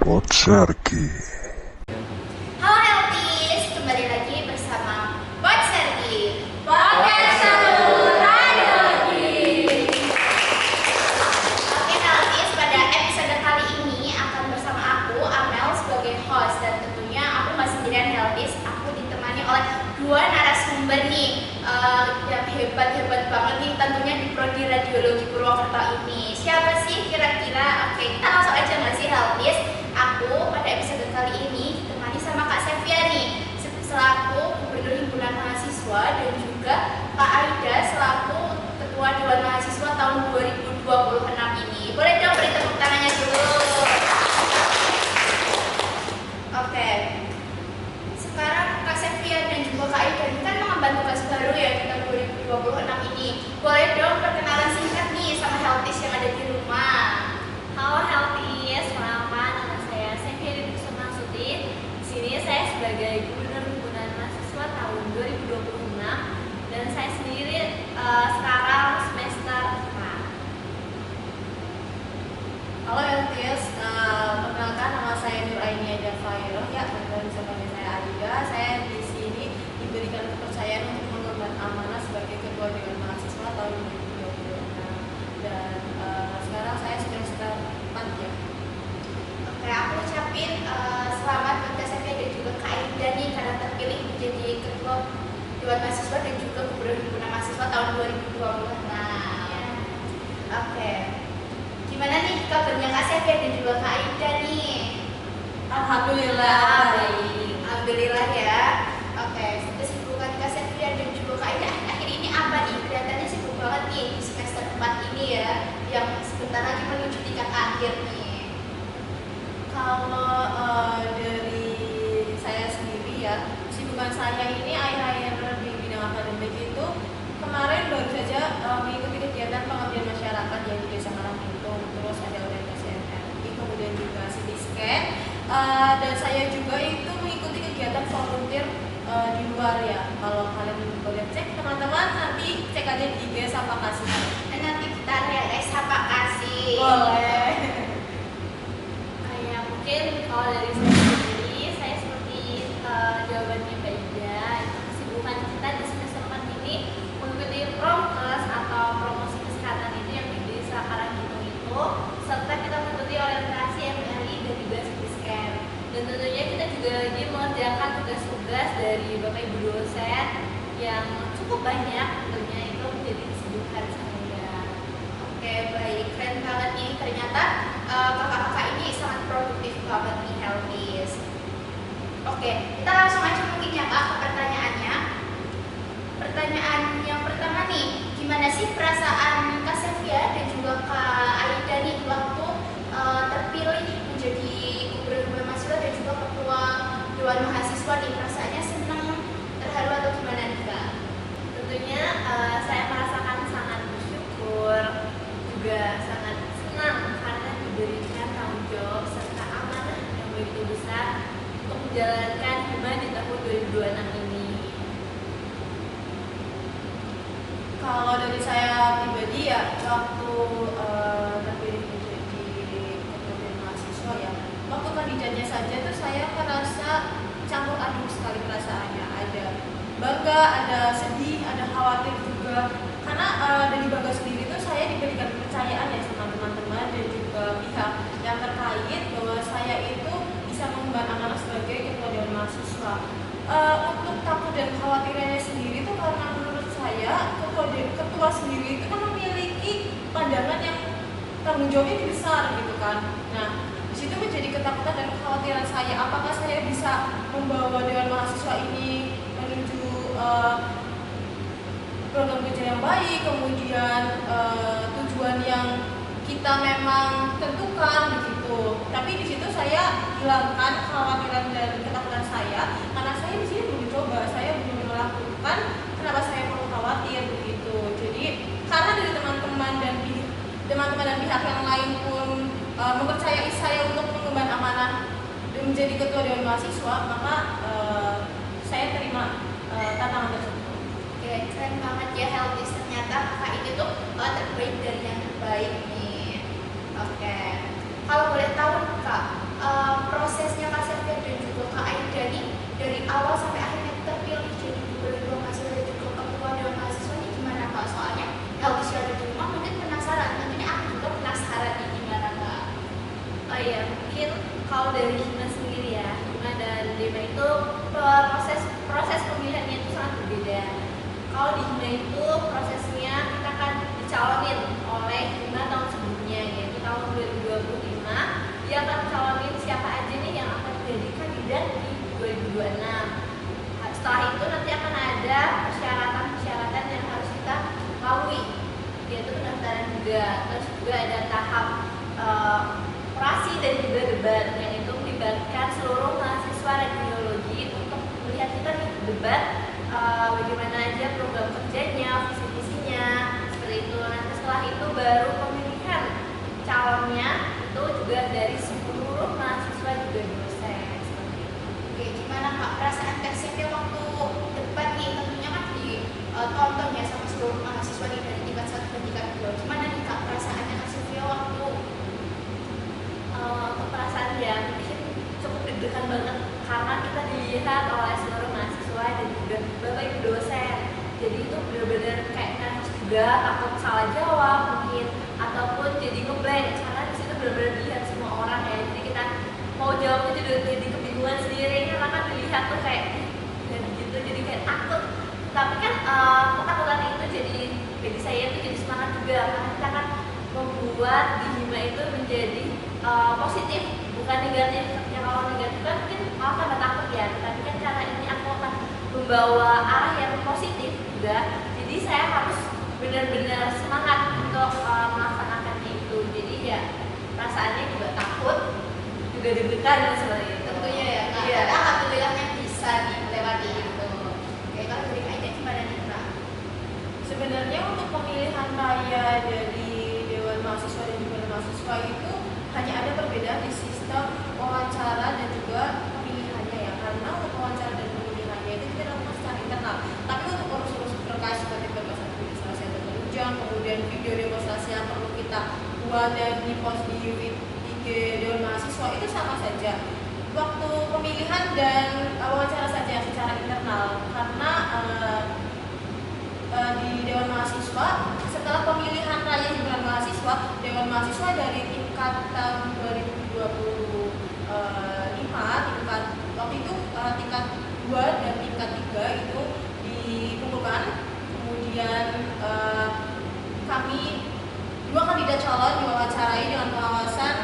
Potserki. Halo Healthies, kembali lagi bersama Potserki, podcast seru Radioki. Oke Healthies, pada episode kali ini akan bersama aku, Amel, sebagai host. Dan tentunya aku gak sendirian Healthies, aku ditemani oleh dua narasumber nih yang hebat-hebat banget nih tentunya di Prodi Radiologi Purwokerto ini. Siapa sih kira-kira? Oke, kita langsung aja gak sih Healthies? Aku pada episode kali ini ditemani sama Kak Sevia nih, selaku Gubernur Himpunan Mahasiswa, dan juga Kak Aida selaku Ketua Dewan Mahasiswa tahun 2026 ini. Boleh dong beri tepuk tangannya dulu. Oke, sekarang Kak Sevia dan juga Kak Aida ini kan mengemban tugas baru ya di tahun 2026 ini. Boleh dong perkenalan singkat nih sama Healthies yang ada di rumah. Halo Healthies, kenalkan nama saya Sevia Di sini saya sebagai Gubernur Himpunan Mahasiswa tahun 2026 dan saya sendiri sekarang semester 4. Halo Healthies, perkenalkan nama saya Nur Ainia Jafairoh, ya teman-teman bisa panggil saya Aida. Saya di sini diberikan kepercayaan untuk mengemban amanah sebagai Ketua Dewan Mahasiswa tahun 2026 dan sekarang saya semester 4 ya. Oke, aku ucapin selamat buat Kak Sevia dan juga Kak Aida nih karena terpilih menjadi Ketua Dewan Mahasiswa dan juga Gubernur Himpunan Mahasiswa tahun 2026. Oke, gimana nih kabarnya Kak Sevia dan juga Kak Aida nih? Alhamdulillah baik. Alhamdulillah ya. Oke, kesibukan Kak Sevia dan juga Kak Aida akhir ini apa nih? Kelihatannya sibuk banget nih di semester 4 ini ya, yang sebentar lagi menuju tingkat akhir nih. Kalau dari saya sendiri ya, kesibukan saya ini akhir-akhir di bidang akademik itu kemarin baru saja mengikuti kegiatan pengabdian masyarakat yang di Desa Karangpitung, terus ada orientasi MRI, kemudian juga CT scan, dan saya juga itu mengikuti kegiatan volunteer di luar ya. Kalau kalian boleh cek teman-teman, nanti cek aja di IG Sapa Kasih. Dan nanti kita lihat guys, Sapa Kasih. Boleh. Mungkin kalau dari saya sendiri, saya seperti jawabannya Mbak Ida, kesibukan kita di semester 4 ini mengikuti promkes atau promosi kesehatan itu yang di Desa Karangpitung itu, serta kita mengikuti orientasi MRI dan juga CT scan. Dan tentunya kita juga lagi mengerjakan tugas-tugas dari Bapak Ibu dosen yang cukup banyak, tentunya itu menjadi kesibukan saya. Oke, baik, keren banget nih. Ternyata kakak-kakak ini sangat produktif banget nih Healthies. Oke, kita langsung aja mungkin ya Kak ke pertanyaannya. Pertanyaan yang pertama nih, gimana sih perasaan Kak Sevia dan juga Kak Aida nih waktu terpilih menjadi Gubernur Mahasiswa dan juga Ketua Dewan Mahasiswa nih? Perasaannya senang, terharu atau gimana nih Kak? Tentunya saya merasakan sangat bersyukur, juga sangat senang karena diberikan tanggung jawab serta amanah yang begitu besar untuk menjalankan hima di tahun 2026 ini. Kalau dari saya pribadi ya, waktu terpilih menjadi ketua mahasiswa ya, waktu kandidatnya saja tuh saya merasa campur aduk sekali perasaannya. Ada bangga, ada sedih, ada khawatir juga. Karena dari bangga sendiri tuh saya diberikan kepercayaan ya sama teman-teman dan juga pihak yang terkait bahwa saya itu bisa mengemban amanah sebagai ketua dewan mahasiswa. Untuk takut dan khawatirnya sendiri tuh karena menurut saya ketua sendiri itu kan memiliki pandangan yang tanggung jawabnya besar gitu kan. Nah, di situ menjadi ketakutan dan kekhawatiran saya, apakah saya bisa membawa dewan mahasiswa ini menuju program kerja yang baik, kemudian tujuan yang kita memang tentukan begitu. Tapi di situ saya hilangkan kekhawatiran dan ketakutan saya karena saya di sini belum mencoba, saya belum melakukan. Kenapa saya perlu khawatir begitu? Jadi karena dari teman-teman dan pihak yang lain pun mempercayai saya untuk mengemban amanah dan menjadi ketua dewan mahasiswa, maka saya terima tantangan tersebut. Oke, keren banget ya Healthies. Ternyata kakak ini tuh terbaik dari yang terbaik nih. Oke, kalau boleh tahu Kak, dari hima sendiri ya, hima dan dema itu proses pemilihannya itu sangat berbeda. Kalau di hima itu prosesnya kita akan dicalonin oleh hima tahun sebelumnya, yaitu tahun 2025. Dia akan calonin siapa aja nih yang akan menjadi kandidat di 2026. Setelah itu nanti akan ada persyaratan yang harus kita lalui, yaitu pendaftaran juga. Terus juga ada tahap orasi dan juga debat, yang itu melibatkan seluruh mahasiswa radiologi untuk melihat kita nih debat bagaimana aja program kerjanya, visi misinya, seperti itu. Nanti setelah itu baru pemilihan calonnya itu juga dari seluruh mahasiswa juga dosen, seperti itu. Oke, gimana Kak perasaan Kak Sylvia waktu debat nih? Tentunya kan ditonton ya sama seluruh mahasiswa nih dari tingkat 1 dan tingkat 2. Gimana nih Kak perasaannya Kak Sylvia waktu Perasaan ya mungkin cukup deg-degan banget karena kita dilihat oleh seluruh mahasiswa dan juga bapak ibu dosen. Jadi itu benar-benar kayak nervous juga, takut salah jawab mungkin, ataupun jadi ngeblank karena di situ benar-benar dilihat semua orang ya. Jadi kita mau jawab itu jadi kebingungan sendiri karena kan dilihat tuh kayak dan gitu, jadi kayak takut. Tapi kan ketakutan itu jadi bagi saya itu jadi semangat juga karena kita kan membuat di hima itu menjadi positif, bukan negatif. Ya kalau negatif kan mungkin malah tambah takut ya, tapi kan karena ini aku akan membawa arah yang positif juga, jadi saya harus benar-benar semangat untuk melaksanakannya itu. Jadi ya perasaannya juga takut, juga deg-degan seperti itu. tentunya ya Kak? Iya. Tapi alhamdulillahnya bisa nih melewati itu. Oke, kalau dari Kak Ida gimana nih Kak? Sebenarnya untuk pemilihan raya dari Dewan Mahasiswa dan juga mahasiswa itu hanya ada perbedaan di sistem wawancara dan juga pemilihannya ya. Karena untuk wawancara dan pemilihannya itu kita lakukan secara internal. Tapi untuk urus-urus berkas seperti berkas administrasi atau penunjang, kemudian video demonstrasi yang perlu kita buat dan di-post di IG Dewan Mahasiswa itu sama saja. Waktu pemilihan dan wawancara saja secara internal, karena di Dewan Mahasiswa setelah pemilihan raya himpunan mahasiswa, Dewan Mahasiswa dari tingkat tahun 2025 tingkat waktu itu tingkat 2 dan tingkat 3 itu dikumpulkan. Kemudian kami 2 kandidat calon diwawancarai dengan pengawasan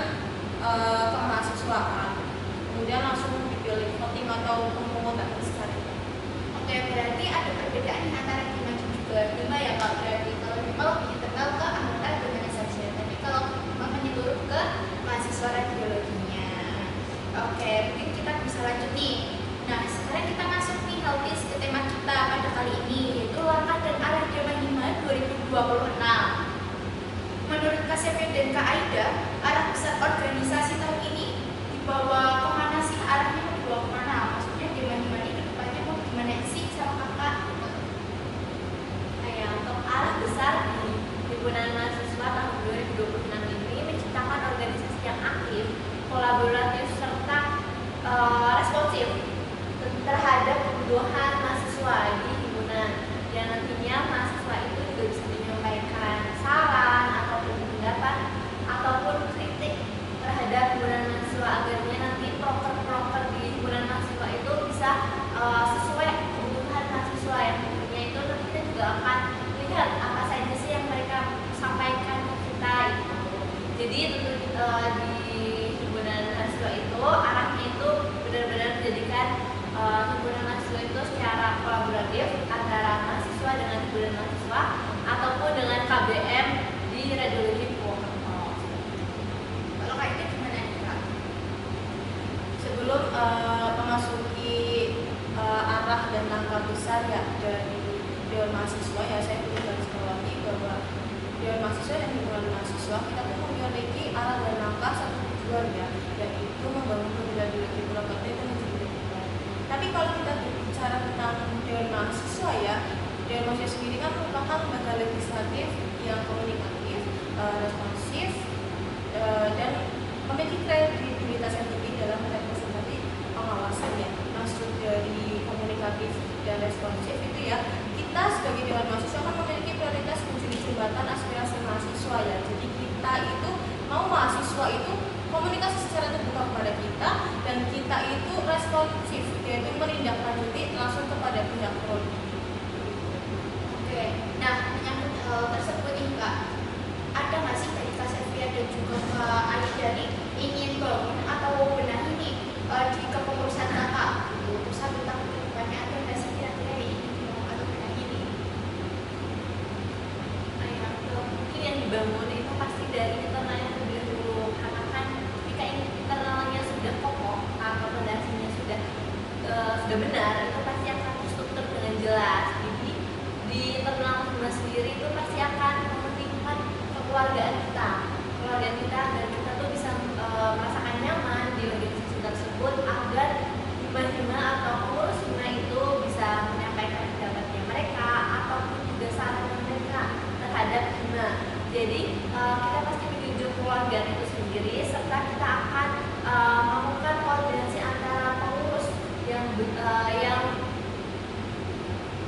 kemahasiswaan. Kemudian langsung dipilih voting atau pemungutan secara internal. Oke, berarti ada perbedaan antara hima dan juga hima ya Kak. Berarti kalau hima lebih internal ke anggota organisasi, tapi kalau hima menyeluruh ke mahasiswa radiologinya. Oke, mungkin kita bisa lanjut nih. Nah, sekarang kita masuk nih Helvis ke tema kita pada kali ini, yaitu langkah dan arah Dewan Hima 2026. Menurut Kak Sepe dan Kak Aida, arah besar organisasi tahun ini dibawa kemana sih? Arahnya mau dibawa kemana? Maksudnya Dewan Hima ini kedepannya mau gimana sih sama kakak? Kayak untuk arah besar di himpunan mahasiswa tahun 2026 ini menciptakan organisasi yang aktif, kolaboratif serta responsif terhadap kebutuhan mahasiswa di himpunan, yang nantinya mahasiswa itu juga bisa menyampaikan saran ataupun pendapat ataupun kritik terhadap himpunan mahasiswa agarnya nanti proker-proker di himpunan mahasiswa itu bisa sesuai kebutuhan mahasiswa, yang tentunya itu nanti kita juga akan lihat apa saja sih yang mereka sampaikan ke kita gitu. Jadi tentu di himpunan mahasiswa itu arahnya itu benar-benar menjadikan himpunan mahasiswa itu secara kolaboratif antara mahasiswa dengan himpunan mahasiswa ataupun dengan KBM di radiologi Purwokerto. Kalau Kak Ida gimana nih Kak? Sebelum memasuki arah dan langkah besar ya dari Dewan Mahasiswa ya, saya perlu garis bawahi bahwa Dewan Mahasiswa dan himpunan mahasiswa kita pun memiliki arah dan langkah satu tujuan ya, yaitu membangun radiologi Purwokerto itu menjadi lebih baik. Tapi kalau kita berbicara tentang Dewan Mahasiswa ya, Dewan Mahasiswa sendiri kan merupakan lembaga legislatif yang komunikatif, responsif, dan memiliki kredibilitas yang tinggi dalam representasi pengawasan ya. Maksud dari komunikatif dan responsif itu ya, kita sebagai Dewan Mahasiswa kan memiliki prioritas menjadi jembatan aspirasi mahasiswa ya. Jadi kita itu mau mahasiswa itu komunikasi secara terbuka kepada kita, dan kita itu responsif, yaitu menindaklanjuti langsung kepada pihak prodi. Oke, nah menyangkut hal tersebut nih Kak, ada nggak sih dari Kak Sevia dan juga Kak Aidani ingin bangun atau benahi nih di kepengurusan Kakak gitu, terus satu tahun ke depannya ada nggak sih kira-kira yang ingin dibangun atau benahi nih? Nah, mungkin yang dibangun itu pasti dari internalnya terlebih dahulu, karena kan jika internalnya sudah kokoh atau fondasinya sudah benar, itu pasti akan terstruktur dengan jelas. Jadi di internal rumah sendiri itu pasti akan mementingkan kekeluargaan kita agar kita tuh bisa merasakan nyaman di organisasi tersebut, agar hima-hima atau pengurus hima itu bisa menyampaikan pendapatnya mereka ataupun juga saran mereka terhadap hima. Jadi kita pasti menjunjung kekeluargaan itu sendiri, serta kita akan melakukan koordinasi antara pengurus yang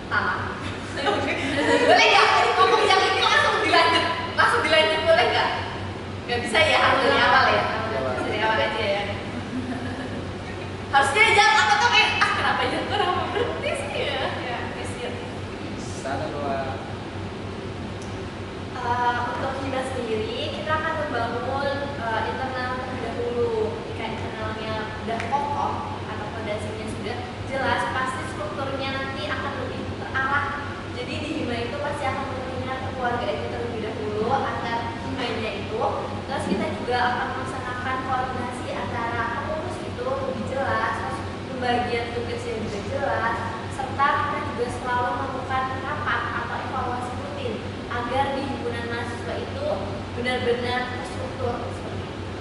tamat. Boleh nggak ngomong yang ini langsung dilanjut boleh nggak? Nggak bisa ya, harus dari awal ya. Dari awal aja ya. Harusnya jangan apa tuh kayak kenapa aja kurang berhenti sih ya? Ya, bisa. Sana dua. Untuk hima sendiri kita akan membangun internal terlebih dahulu. Jika internalnya sudah kokoh atau fondasinya sudah jelas, pasti strukturnya nanti akan lebih terarah. Jadi di hima itu pasti akan mementingkan kekeluargaan itu terlebih dahulu antar himanya itu. Terus kita juga akan melaksanakan koordinasi antara pengurus itu lebih jelas, terus pembagian tugasnya juga jelas, serta kita juga selalu melakukan rapat atau evaluasi rutin agar di himpunan mahasiswa itu benar-benar terstruktur seperti itu.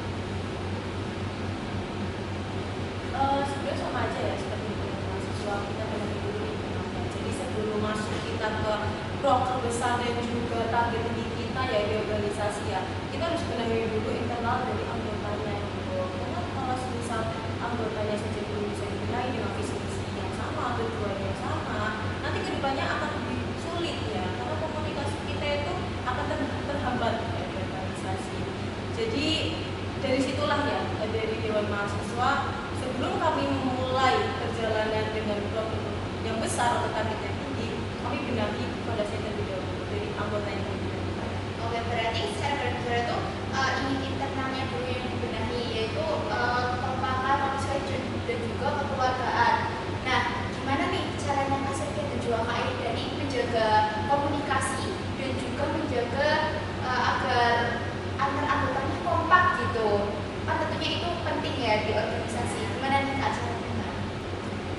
Sebenarnya sama aja ya seperti itu, mahasiswa kita benar dulu internalnya. Jadi sebelum masuk kita ke proker besar dan juga target tinggi kita ya di organisasi ya, kita harus benahi dulu internal dari anggotanya gitu. Karena kalau misal anggotanya saja belum bisa dibenahi dengan visi misi yang sama, tujuan yang sama, nanti kedepannya akan lebih sulit ya, karena komunikasi kita itu akan terhambat ya di organisasi. Jadi dari situlah ya, dari Dewan Mahasiswa, sebelum kami memulai perjalanan dengan proker yang besar atau target yang tinggi, kami benahi fondasi terlebih dahulu dari anggota yang terlebih dahulu. Oke, berarti secara berbicara tuh ingin internalnya dulu yang dibenahi, yaitu kekompakan manusia dan juga kekeluargaan. Nah, gimana nih caranya Kak Sevia dan juga Kak Aidani menjaga komunikasi dan juga menjaga agar antar anggotanya kompak gitu? Kan tentunya itu penting ya di organisasi. Gimana nih Kak caranya?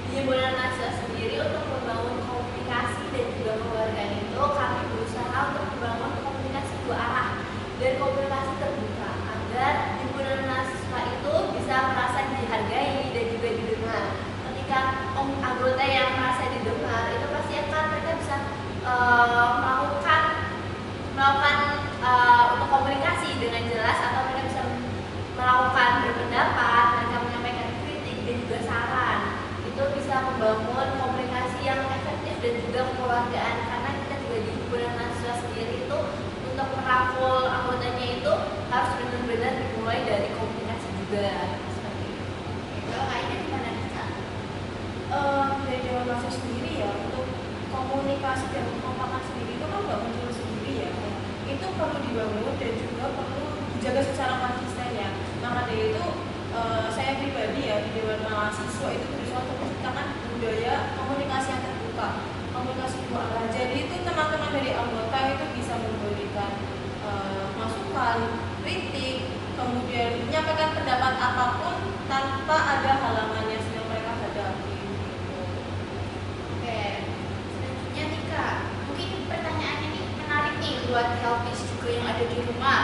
Di himpunan mahasiswa sendiri untuk membangun komunikasi dan juga kekeluargaan itu, kami berusaha untuk membangun komunikasi dua arah dan komunikasi terbuka agar himpunan mahasiswa itu bisa merasa dihargai dan juga didengar. Ketika anggota yang merasa didengar itu pasti akan mereka bisa melakukan untuk komunikasi dengan jelas, atau mereka bisa melakukan berpendapat, mereka menyampaikan kritik dan juga saran. Itu bisa membangun komunikasi yang efektif dan juga kekeluargaan, karena kita juga di himpunan mahasiswa sendiri itu untuk merangkul anggotanya itu harus benar-benar dimulai dari komunikasi juga seperti itu. Kalau Kak Aidani gimana nih Kak? Dari Dewan Mahasiswa sendiri ya, untuk komunikasi dan kekompakan sendiri itu kan nggak muncul sendiri ya, itu perlu dibangun dan juga perlu dijaga secara konsisten ya. Maka dari itu saya pribadi ya di Dewan Mahasiswa itu berusaha untuk menciptakan budaya komunikasi yang terbuka, komunikasi dua arah. Jadi itu teman-teman dari anggota itu bisa memberikan masukan, kritik, kemudian menyampaikan pendapat apapun tanpa ada halangan yang sedang mereka hadapi. Oke, selanjutnya nih Kak, mungkin pertanyaannya nih menarik nih buat helpis juga yang ada di rumah.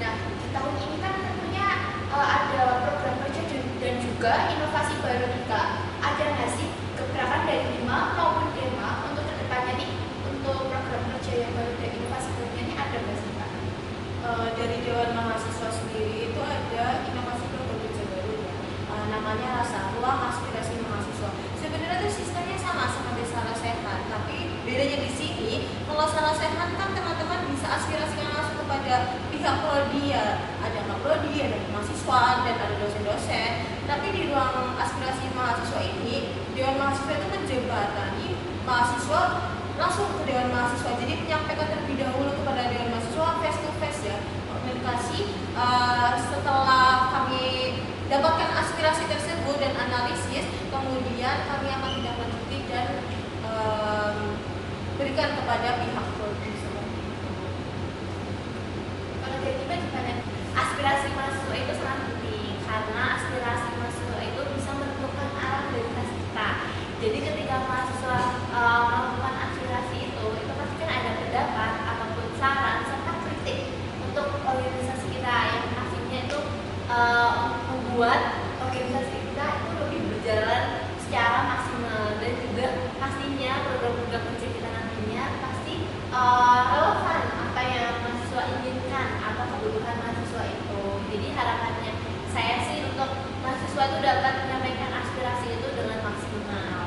Nah, di tahun ini kan tentunya ada program kerja dan juga inovasi baru nih Kak. Ada nggak sih gebrakan dari Hima maupun Dema untuk kedepannya nih, untuk program kerja yang baru dan inovasi barunya ini ada nggak sih Kak? Dari Dewan Mahasiswa sendiri itu ada inovasi program kerja baru ya, namanya Rasa Ruang Aspirasi mahasiswa. Sebenarnya tuh sistemnya sama seperti Salah Sehat, tapi bedanya di sini kalau Salah Sehat kan teman-teman bisa aspirasikan langsung kepada pihak prodi ya, ada prodi, ada mahasiswa dan ada dosen-dosen. Tapi di ruang aspirasi mahasiswa ini, Dewan Mahasiswa itu menjembatani mahasiswa langsung ke Dewan Mahasiswa. Jadi menyampaikan terlebih dahulu kepada Dewan Mahasiswa face to face ya, komunikasi. Setelah kami dapatkan aspirasi tersebut dan analisis, kemudian kami akan tindak lanjuti dan berikan kepada pihak prodi. Kalau dari kita gimana? Aspirasi mahasiswa itu sangat penting karena aspirasi mahasiswa itu bisa menentukan arah dari kelas kita. Jadi ketika mahasiswa melakukan aspirasi itu pasti kan ada pendapat ataupun saran serta kritik untuk organisasi kita yang pastinya itu membuat organisasi kita itu lebih berjalan secara maksimal, dan juga pastinya program-program kerja kita nantinya pasti relevan apa yang mahasiswa inginkan atau kebutuhan mahasiswa itu. Jadi harapannya saya sih untuk mahasiswa itu dapat menyampaikan aspirasi itu dengan maksimal.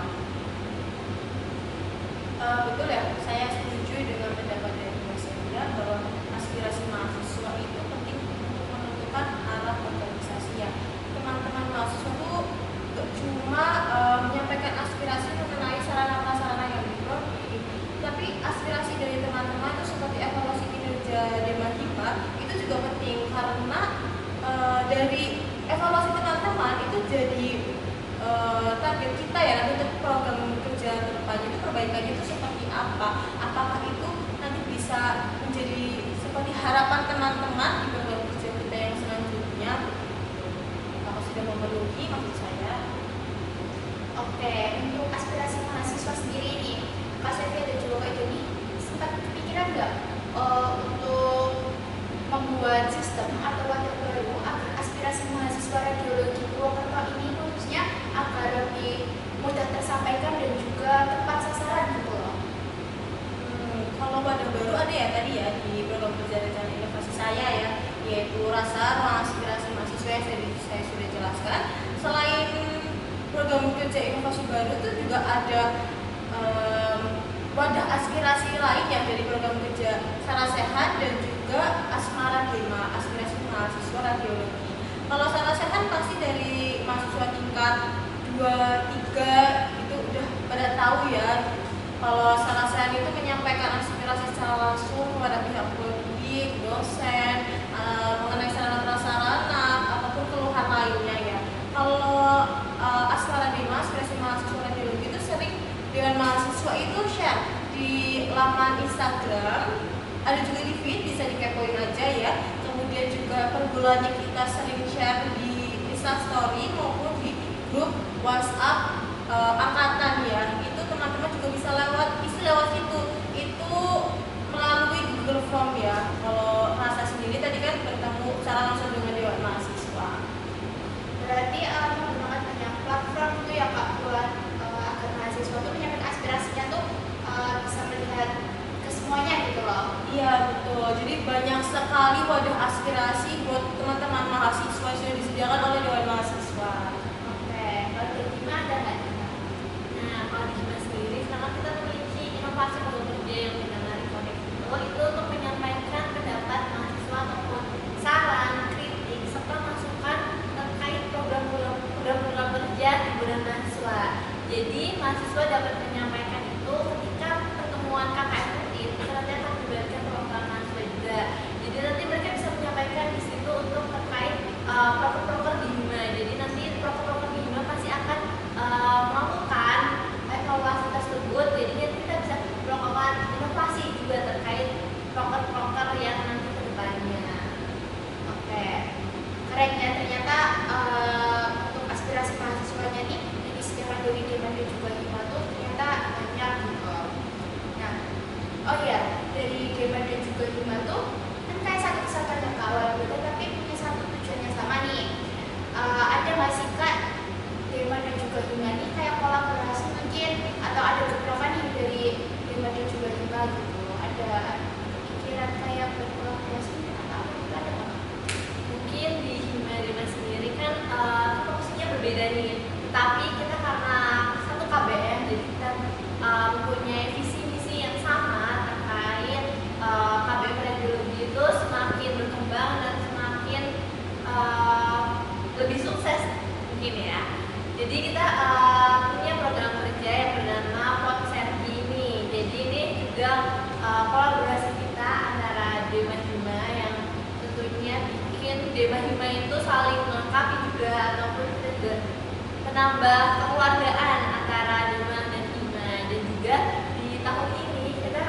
Betul ya, saya setuju dengan pendapat dari Mas Hendra bahwa aspirasi mahasiswa itu penting untuk menentukan arah organisasi ya. Teman-teman mahasiswa itu gak cuma menyampaikan aspirasi mengenai sarana-prasarana yang diprodi, tapi aspirasi dari teman-teman itu seperti evaluasi kinerja Demahima itu juga penting karena dari evaluasi teman-teman itu jadi target kita ya untuk program kerja kedepannya itu perbaikannya itu seperti apa, apakah itu nanti bisa menjadi seperti harapan teman-teman di program kerja kita yang selanjutnya, apakah sudah memenuhi maksud saya. Oke, untuk aspirasi mahasiswa sendiri ini, Kak Sevi dan juga Kak Joni sempat kepikiran nggak untuk membuat sistem atau wadah baru agar aspirasi mahasiswa radiologi Purwokerto ini khususnya agar lebih mudah tersampaikan dan juga tepat sasaran gitu loh. Kalau wadah baru ada ya tadi ya di program kerja rencana inovasi saya ya, yaitu rasa ruang aspirasi mahasiswa yang saya sudah jelaskan. Selain program kerja inovasi baru itu juga ada wadah aspirasi lainnya dari program kerja Salah Sehat dan juga Asmara Dema, aspirasi mahasiswa radiologi. Kalau Salah Sehat pasti dari mahasiswa tingkat 2, 3 itu udah pada tahu ya. Kalau Salah Sehat itu menyampaikan aspirasi secara langsung kepada pihak politik, dosen, mengenai sarana prasarana ataupun keluhan lainnya ya. Kalau Asmara Dema, aspirasi mahasiswa radiologi itu sering dengan mahasiswa itu share di laman Instagram, ada juga di feed, bisa dikepoin aja ya. Kemudian juga per bulannya kita sering share di Instastory maupun di grup WhatsApp angkatan ya. Itu teman-teman juga bisa lewat situ. Itu melalui Google Form ya. Kalau rasa sendiri tadi kan bertemu secara langsung dengan Dewan Mahasiswa. Berarti menggunakan banyak platform itu ya Kak buat agar mahasiswa tuh menyampaikan aspirasinya tuh bisa melihat ke semuanya gitu loh. Iya betul. Jadi banyak sekali wadah aspirasi buat teman-teman mahasiswa yang sudah disediakan oleh Dewan Mahasiswa. Oke, kalau dari Dima ada nggak? Nah, kalau di Hima sendiri, karena kita memiliki inovasi program kerja yang bernama Reconnect itu untuk menyampaikan pendapat mahasiswa ataupun saran, kritik, serta masukan terkait program-program kerja di bulan mahasiswa. Jadi mahasiswa dapat menyampaikan itu ketika pertemuan KKN rutin, kita nanti akan memberikan program mahasiswa juga. Jadi nanti mereka bisa menyampaikan di situ untuk terkait proker-proker di Hima. Jadi nanti proker-proker di Hima pasti akan melakukan evaluasi tersebut. Jadi nanti kita bisa melakukan inovasi juga terkait proker-proker yang nanti ke depannya. Oke, keren ya ternyata untuk aspirasi mahasiswanya nih yang disediakan dari Dima dan juga Hima tuh ternyata banyak gitu. Nah, oh iya dari Dima dan juga Hima tuh kan kayak satu kesatuan yang kawan gitu, tapi punya satu tujuan yang sama nih. Ada nggak sih Kak Dima dan juga Hima nih kayak kolaborasi mungkin atau ada keprokan nih dari Dima dan juga Hima gitu? Ada pikiran kayak berkolaborasi atau apa gitu ada nggak? Mungkin di Hima Dema sendiri kan fokusnya berbeda nih, tapi kita karena Dema Hima itu saling melengkapi juga, ataupun kita juga menambah kekeluargaan antara Dema dan Hima. Dan juga di tahun ini kita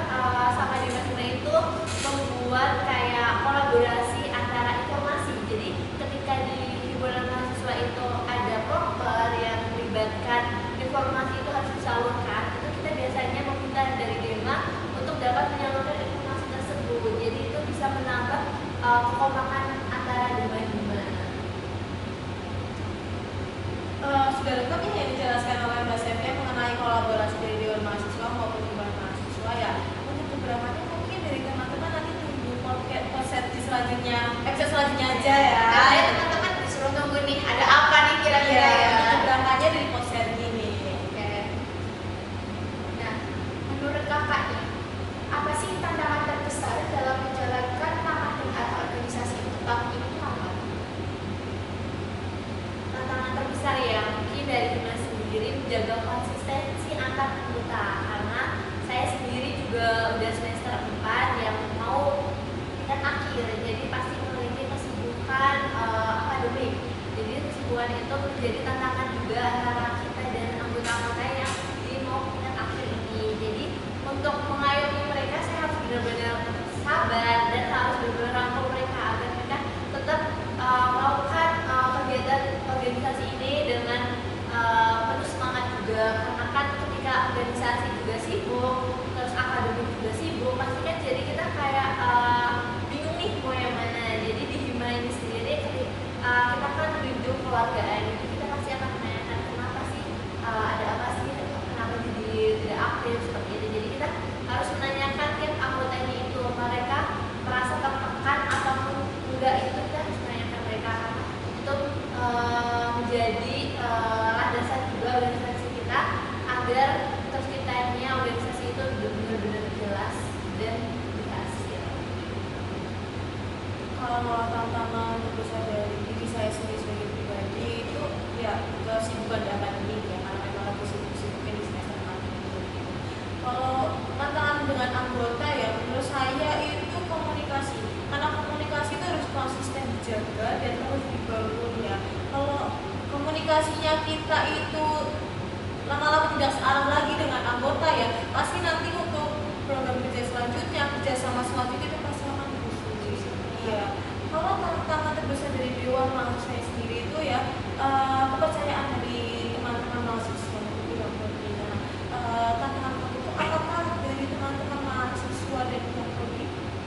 sama Dema Hima itu membuat kayak kolaborasi antara informasi. Jadi ketika di himpunan mahasiswa itu ada proker yang melibatkan informasi itu harus disalurkan, itu kita biasanya meminta dari Dema untuk dapat menyalurkan informasi tersebut. Jadi itu bisa menambah kekompakan antara Dema Hima. Sudah lengkap ini yang dijelaskan oleh Mbak Sevia mengenai kolaborasi dari Dewan Mahasiswa maupun himpunan mahasiswa ya. Untuk beberapanya mungkin dari teman-teman nanti tunggu podcast di selanjutnya, episode selanjutnya aja ya. Nah, ya teman-teman disuruh tunggu nih, ada apa nih kira-kira ya? Beberapanya dari podcast ini. Oke. Nah, menurut kakak nih, apa sih tantangan terbesar dalam menjalankan marketing atau organisasi untuk tahun ini apa? Tantangan terbesar ya mungkin dari Hima sendiri menjaga konsistensi antar anggota, karena saya sendiri juga udah semester 4 yang mau tingkat akhir, jadi pasti memiliki kesibukan akademik. Jadi kesibukan itu menjadi tantangan juga antara kita dan anggota-anggota yang di mau tingkat akhir ini. Jadi untuk mengayomi mereka saya harus benar-benar sabar dan harus benar-benar rangkul mereka agar mereka tetap melakukan kegiatan organisasi ini dengan penuh semangat juga, karena kan ketika organisasi juga sibuk terus akademik juga sibuk, pasti kan jadi kita kayak bingung nih mau yang mana. Jadi di Hima ini sendiri kita kan rindu keluargaan, jadi kita pasti akan menanyakan kenapa sih ada apa sih, kenapa jadi tidak aktif seperti itu. Jadi kita harus menanyakan tiap anggotanya itu mereka merasa tertekan ataupun enggak, itu kita harus menanyakan mereka untuk menjadi landasan juga organisasi kita agar terciptanya organisasi itu benar-benar jelas dan berhasil. Kalau tantangan terbesar dari diri saya sendiri sebagai pribadi itu ya kesibukan di akademik ya, karena memang aku sibuk-sibuknya di semester 4 gitu. Kalau tantangan dengan anggota ya menurut saya itu komunikasi, karena komunikasi itu harus konsisten dijaga dan terus dibangun ya. Kalau komunikasinya kita itu lama-lama tidak searah lagi dengan anggota ya, pasti nanti untuk program kerja selanjutnya, kerjasama selanjutnya itu pasti akan terus. Iya. Kalau tantangan terbesar dari Dewan Mahasiswa sendiri itu ya kepercayaan dari teman-teman mahasiswa itu yang berbeda. Tantangan itu apakah dari teman-teman mahasiswa dan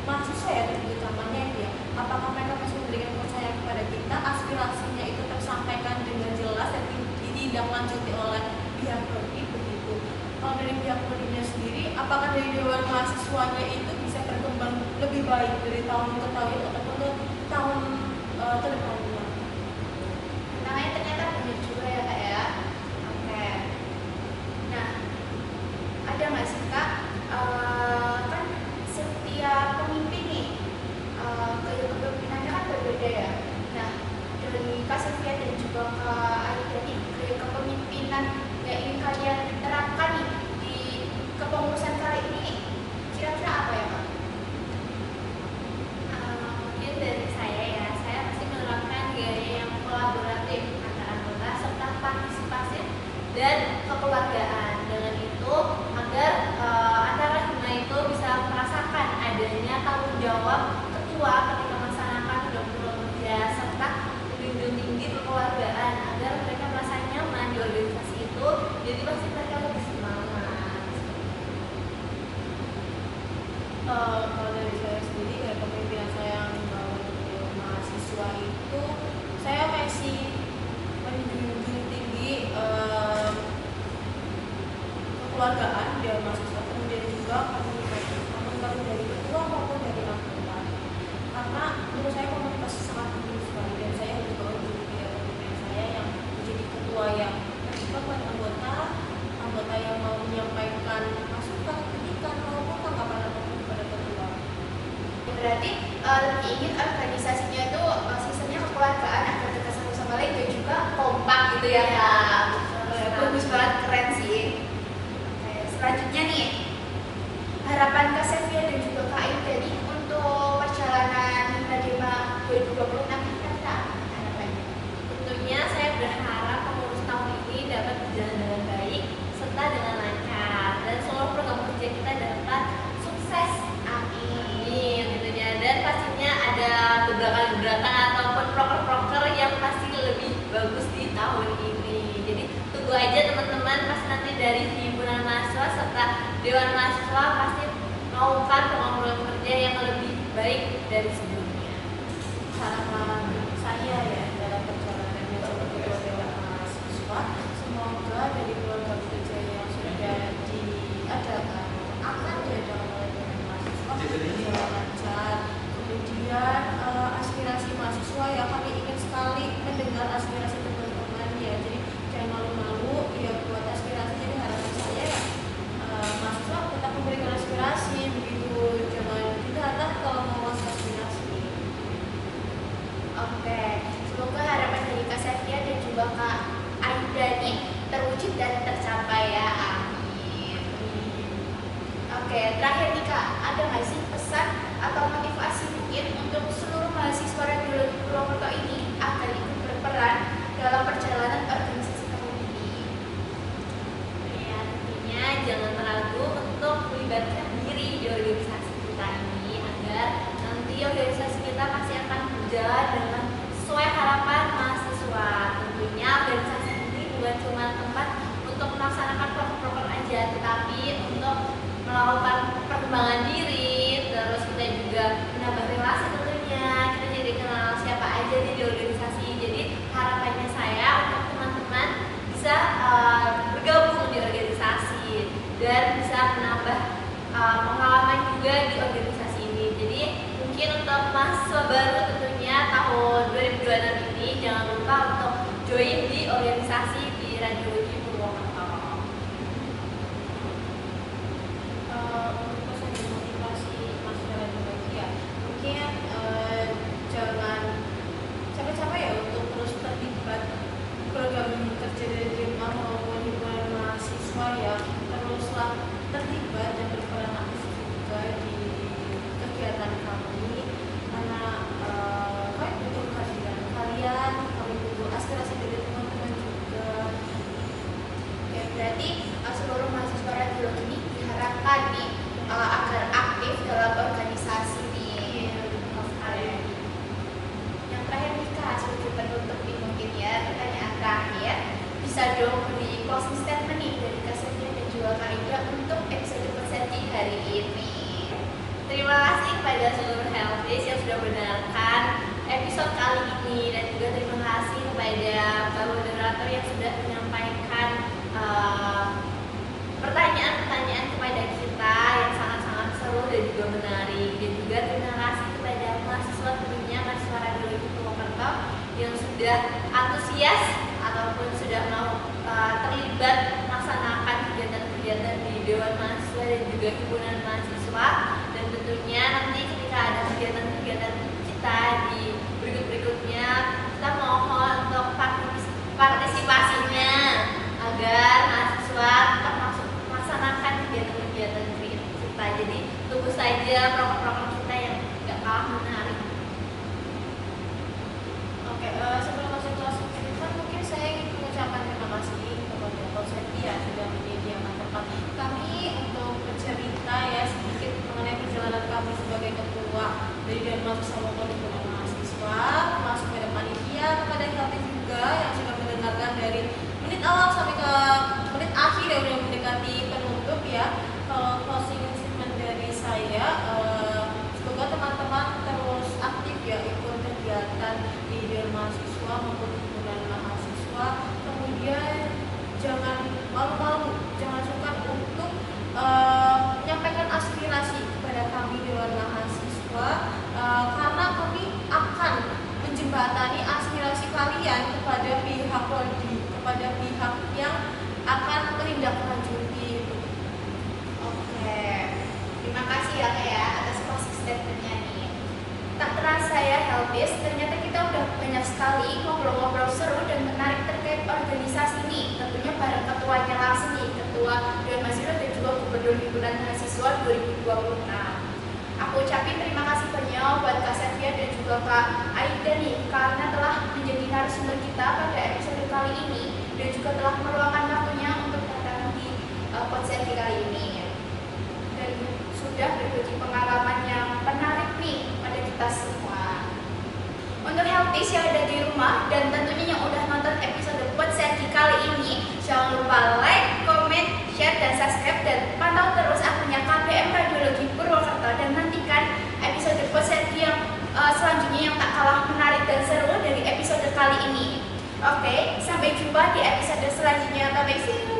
mahasiswa ya lebih utamanya ya, apakah mereka masih memberikan percaya kepada kita, aspirasinya itu tersampaikan dengan jelas dan ditindaklanjuti oleh pihak prodi begitu. Kalau dari pihak prodinya sendiri, apakah dari Dewan Mahasiswanya itu bisa berkembang lebih baik dari tahun ke tahun ataupun ke tahun ke depannya? Namanya ternyata benar juga ya kak ya. Oke. Nah, ada nggak sih kak? Kan setiap pemimpin nih gaya kepemimpinannya kan berbeda ya. Nah, dari Kak Sevia dan juga Kak Aida nih, gaya kepemimpinan yang ingin kalian terapkan nih di kepengurusan kali ini kira-kira apa ya kak? Mungkin dari saya ya, saya pasti menerapkan gaya yang kolaboratif antara anggota serta partisipasi dan kekeluargaan. Dengan itu agar antara Hima itu bisa merasakan adanya tanggung jawab ketua ketika melaksanakan program kerja serta menjunjung tinggi kekeluargaan agar mereka merasa nyaman di organisasi itu. Jadi pasti mereka lebih semangat. Kalau dari saya sendiri, gaya kepemimpinan saya yang dibawa dari mahasiswa itu saya masih menjunjung tinggi kekeluargaan di mahasiswa, kemudian juga komunikasi dari ketua maupun dari anggota, karena menurut saya komunikasi sangat penting sekali dan saya harus bawa juga gaya kepemimpinan saya yang menjadi ketua yang terbuka pada anggota yang mau menyampaikan masukan, kritikan maupun tanggapan apapun kepada ketua. Berarti lebih ingin organisasinya itu sistemnya kekeluargaan agar dekat satu sama lain dan juga kompak gitu ya kak. Bagus banget, keren sih. Oke, selanjutnya nih harapan Kak Sevia dan juga Kak Aida nih untuk perjalanan Hima Dema 2026 kira-kira Dewan Mahasiswa pasti melakukan pengumpulan kerja yang lebih baik dari sebelumnya. Harapan saya ya dalam perjalanannya jadi ketua Dewan Mahasiswa, semoga dari program kerja yang sudah diadakan akan diadakan oleh Dewan Mahasiswa berjalan lancar. Kemudian aspirasi mahasiswa ya, kami ingin sekali mendengar aspirasi teman-teman ya, jadi jangan malu-malu ya buat aspirasi. Jadi harapan saya ya mahasiswa tetap memberikan aspirasi begitu, jangan ditantang kalau mau ngasih aspirasi. Oke, semoga harapan dari Kak Sefia dan juga Kak Aida nih terwujud dan tercapai ya, amin. Oke, terakhir nih Kak, ada nggak sih pesan atau motivasi mungkin untuk seluruh mahasiswa Radiologi Purwokerto ini agar ikut berperan dalam perjalanan organisasi tahun ini? Ya, tentunya jangan ragu untuk melibatkan diri di organisasi kita ini agar nanti organisasi kita pasti akan berjalan dengan sesuai harapan mahasiswa. Tentunya organisasi ini bukan cuma tempat untuk melaksanakan proker-proker aja, tetapi untuk melakukan perkembangan diri, terus kita juga menambah relasi tentunya. Kita jadi kenal siapa aja nih di organisasi. Jadi harapannya saya untuk teman-teman bisa bergabung di organisasi dan bisa menambah pengalaman juga di organisasi ini. Jadi mungkin untuk mahasiswa baru tentunya tahun 2026 ini jangan lupa untuk join di organisasi di Radiologi Purwokerto. Untuk pesan dan motivasi mahasiswa radiologi ya, mungkin jangan capek-capek ya untuk terus terlibat program kerja dari Dirma maupun himpunan mahasiswa ya, teruslah terlibat dan berperan aktif juga di kegiatan kami, karena kami butuh kehadiran kalian, kami butuh aspirasi dari teman-teman juga. Ya, berarti seluruh mahasiswa radiologi ini diharapkan nih agar aktif dalam organisasi nih. Yang terakhir nih Kak, sebagai penutup nih mungkin ya, pertanyaan terakhir, bisa dong beri closing statement nih dari Kak Sefia dan juga Kak Ida untuk episode Persenti hari ini. Terima kasih kepada seluruh Helpdesk yang sudah mendengarkan episode kali ini, dan juga terima kasih kepada Pak Moderator yang sudah menyampaikan pertanyaan-pertanyaan kepada kita yang sangat-sangat seru dan juga menarik. Dan juga terima kasih kepada mahasiswa tentunya, mahasiswa Radiologi Purwokerto yang sudah antusias ataupun sudah mau terlibat melaksanakan kegiatan-kegiatan di Dewan Mahasiswa dan juga himpunan mahasiswa. Dan tentunya nanti ketika ada kegiatan-kegiatan kita di berikut-berikutnya, kita mohon untuk partisipasinya agar mahasiswa tetap melaksanakan kegiatan-kegiatan kita. Jadi tunggu saja program-program kita yang gak kalah menarik. Oke, sebelum masuk kelas kehidupan, mungkin saya ingin mengucapkan terima kasih kepada Pak Sefia sudah menyediakan tempat kami untuk bercerita ya sedikit mengenai perjalanan kami sebagai ketua dari Dewan Mahasiswa maupun himpunan mahasiswa, masuk pada panitia, kepada Helpdesk juga yang sudah mendengarkan dari menit awal sampai ke menit akhir yang udah mendekati penutup ya. Kalau closing statement dari saya, semoga teman-teman terus aktif ya ikut kegiatan di Dewan Mahasiswa maupun himpunan mahasiswa. Kemudian jangan malu-malu, jangan sungkan untuk menyampaikan aspirasi kepada kami Dewan Mahasiswa, karena kami akan menjembatani aspirasi kalian kepada pihak prodi, kepada pihak yang akan menindaklanjuti. Oke, terima kasih ya Kak ya atas closing statement-nya nih. Tak terasa ya Helpdesk, ternyata kita udah banyak sekali ngobrol-ngobrol seru dan menarik terkait organisasi nih. Tentunya bareng ketuanya langsung nih, Ketua Dewan Mahasiswa dan juga Gubernur Himpunan Mahasiswa 2026. Aku ucapin terima kasih banyak buat Kak Sefia dan juga Kak Aida nih, karena telah menjadi narasumber kita pada episode kali ini dan juga telah meluangkan waktunya untuk datang di podcast kali ini. Dan sudah berbagi pengalaman yang menarik nih pada kita semua. Untuk Helpdesk yang ada di rumah dan tentunya yang udah nonton episode podcast kali ini, jangan lupa like, comment, share, dan subscribe, dan pantau terus kali ini. Oke, sampai jumpa di episode selanjutnya. Bye-bye, see you.